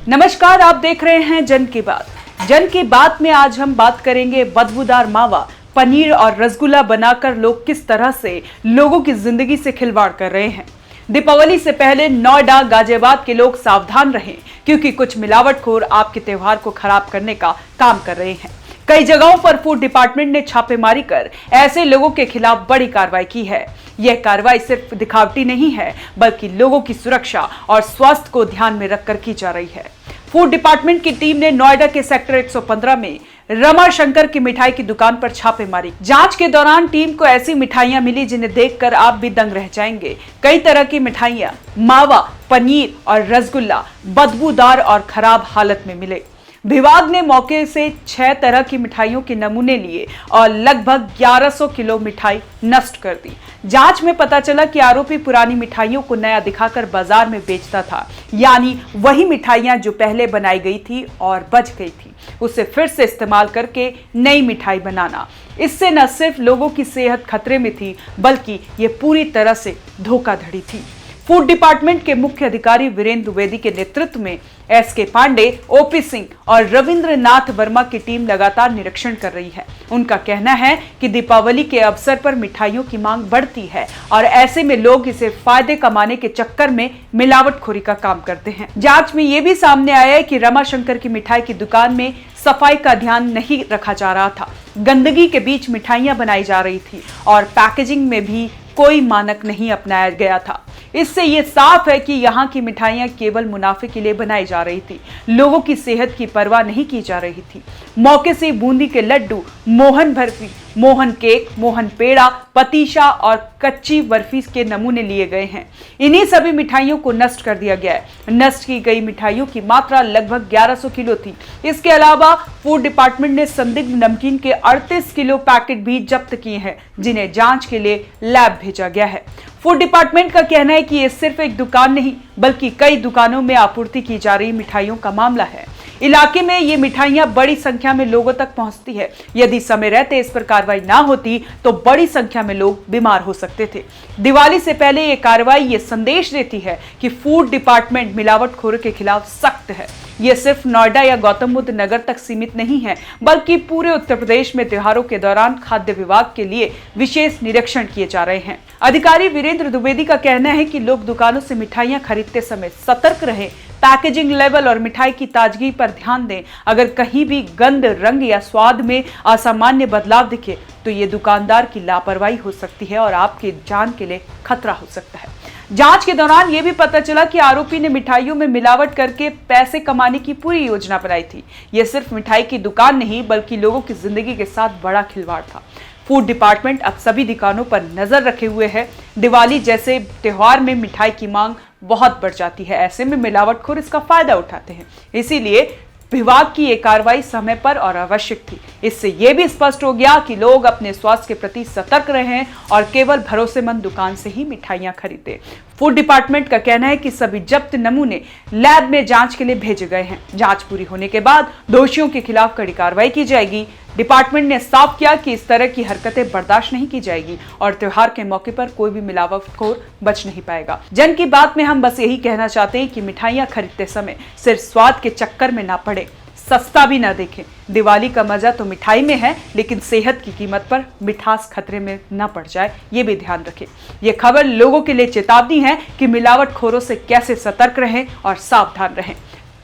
नमस्कार, आप देख रहे हैं जन की बात। जन की बात में आज हम बात करेंगे बदबूदार मावा, पनीर और रसगुल्ला बनाकर लोग किस तरह से लोगों की जिंदगी से खिलवाड़ कर रहे हैं। दीपावली से पहले नोएडा, गाजियाबाद के लोग सावधान रहें, क्योंकि कुछ मिलावटखोर आपके त्योहार को खराब करने का काम कर रहे हैं। कई जगहों पर फूड डिपार्टमेंट ने छापेमारी कर ऐसे लोगों के खिलाफ बड़ी कार्रवाई की है। यह कार्रवाई सिर्फ दिखावटी नहीं है, बल्कि लोगों की सुरक्षा और स्वास्थ्य को ध्यान में रखकर की जा रही है। फूड डिपार्टमेंट की टीम ने नोएडा के सेक्टर 115 में रमा शंकर की मिठाई की दुकान पर छापे मारी। जांच के दौरान टीम को ऐसी मिठाइयां मिली जिन्हें देखकर आप भी दंग रह जाएंगे। कई तरह की मिठाइयां, मावा, पनीर और रसगुल्ला बदबूदार और खराब हालत में मिले। विभाग ने मौके से 6 तरह की मिठाइयों के नमूने लिए और लगभग 1100 किलो मिठाई नष्ट कर दी। जांच में पता चला कि आरोपी पुरानी मिठाइयों को नया दिखाकर बाजार में बेचता था, यानी वही मिठाइयां जो पहले बनाई गई थी और बच गई थी, उसे फिर से इस्तेमाल करके नई मिठाई बनाना। इससे न सिर्फ लोगों की सेहत खतरे में थी, बल्कि ये पूरी तरह से धोखाधड़ी थी। फूड डिपार्टमेंट के मुख्य अधिकारी वीरेंद्र द्विवेदी के नेतृत्व में एसके पांडे, ओपी सिंह और रविंद्रनाथ वर्मा की टीम लगातार निरीक्षण कर रही है। उनका कहना है कि दीपावली के अवसर पर मिठाइयों की मांग बढ़ती है और ऐसे में लोग इसे फायदे कमाने के चक्कर में मिलावटखोरी का काम करते हैं। जांच में यह भी सामने आया है कि रमा शंकर की मिठाई की दुकान में सफाई का ध्यान नहीं रखा जा रहा था। गंदगी के बीच मिठाइयां बनाई जा रही थी और पैकेजिंग में भी कोई मानक नहीं अपनाया गया था। इससे ये साफ है कि यहाँ की मिठाइयाँ केवल मुनाफे के लिए बनाई जा रही थी, लोगों की सेहत की परवाह नहीं की जा रही थी। मौके से बूंदी के लड्डू, मोहन बर्फी, मोहन केक, मोहन पेड़ा, पतीशा और कच्ची बर्फी के नमूने लिए गए हैं। इन्हीं सभी मिठाइयों को नष्ट कर दिया गया है। नष्ट की गई मिठाइयों की मात्रा लगभग 1100 किलो थी। इसके अलावा फूड डिपार्टमेंट ने संदिग्ध नमकीन के 38 किलो पैकेट भी जब्त किए हैं, जिन्हें जांच के लिए लैब भेजा गया है। फूड डिपार्टमेंट का कहना है कि ये सिर्फ एक दुकान नहीं, बल्कि कई दुकानों में आपूर्ति की जा रही मिठाइयों का मामला है। इलाके में ये मिठाइयां बड़ी संख्या में लोगों तक पहुंचती है। यदि समय रहते इस पर कार्रवाई ना होती तो बड़ी संख्या में लोग बीमार हो सकते थे। दिवाली से पहले ये कार्रवाई ये संदेश देती है कि फूड डिपार्टमेंट मिलावटखोरों के खिलाफ सख्त है। ये सिर्फ नोएडा या गौतम बुद्ध नगर तक सीमित नहीं है, बल्कि पूरे उत्तर प्रदेश में त्योहारों के दौरान खाद्य विभाग के लिए विशेष निरीक्षण किए जा रहे हैं। अधिकारी वीरेंद्र द्विवेदी का कहना है कि लोग दुकानों से मिठाइयां खरीदते समय सतर्क रहें, पैकेजिंग लेवल और मिठाई की ताजगी पर ध्यान दें। अगर कहीं भी गंध, रंग या स्वाद में असामान्य बदलाव दिखे तो ये दुकानदार की लापरवाही हो सकती है और आपकी जान के लिए खतरा हो सकता है। जांच के दौरान यह भी पता चला कि आरोपी ने मिठाइयों में मिलावट करके पैसे कमाने की पूरी योजना बनाई थी। यह सिर्फ मिठाई की दुकान नहीं, बल्कि लोगों की जिंदगी के साथ बड़ा खिलवाड़ था। फूड डिपार्टमेंट अब सभी दुकानों पर नजर रखे हुए है। दिवाली जैसे त्योहार में मिठाई की मांग बहुत बढ़ जाती है। ऐसे में मिलावटखोर इसका फायदा उठाते हैं। इसीलिए विभाग की ये कार्रवाई समय पर और आवश्यक थी। इससे यह भी स्पष्ट हो गया कि लोग अपने स्वास्थ्य के प्रति सतर्क रहें और केवल भरोसेमंद दुकान से ही मिठाइयां खरीदें। फूड डिपार्टमेंट का कहना है कि सभी जब्त नमूने लैब में जांच के लिए भेजे गए हैं। जांच पूरी होने के बाद दोषियों के खिलाफ कड़ी कार्रवाई की जाएगी। डिपार्टमेंट ने साफ किया कि इस तरह की हरकतें बर्दाश्त नहीं की जाएगी और त्योहार के मौके पर कोई भी मिलावटखोर बच नहीं पाएगा। जन की बात में हम बस यही कहना चाहते हैं कि मिठाइयां खरीदते समय सिर्फ स्वाद के चक्कर में ना पड़े, सस्ता भी ना देखें। दिवाली का मजा तो मिठाई में है, लेकिन सेहत की कीमत पर मिठास खतरे में न पड़ जाए, ये भी ध्यान रखें। ये खबर लोगों के लिए चेतावनी है कि मिलावटखोरों से कैसे सतर्क रहें और सावधान रहें।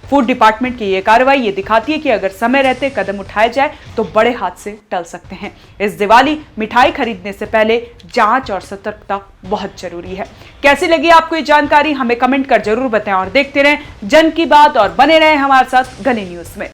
फूड डिपार्टमेंट की यह कार्रवाई ये दिखाती है कि अगर समय रहते कदम उठाए जाए तो बड़े हादसे टल सकते हैं। इस दिवाली मिठाई खरीदने से पहले जांच और सतर्कता बहुत जरूरी है। कैसी लगी आपको ये जानकारी, हमें कमेंट कर जरूर बताएं और देखते रहें जन की बात और बने रहें हमारे साथ गली न्यूज में।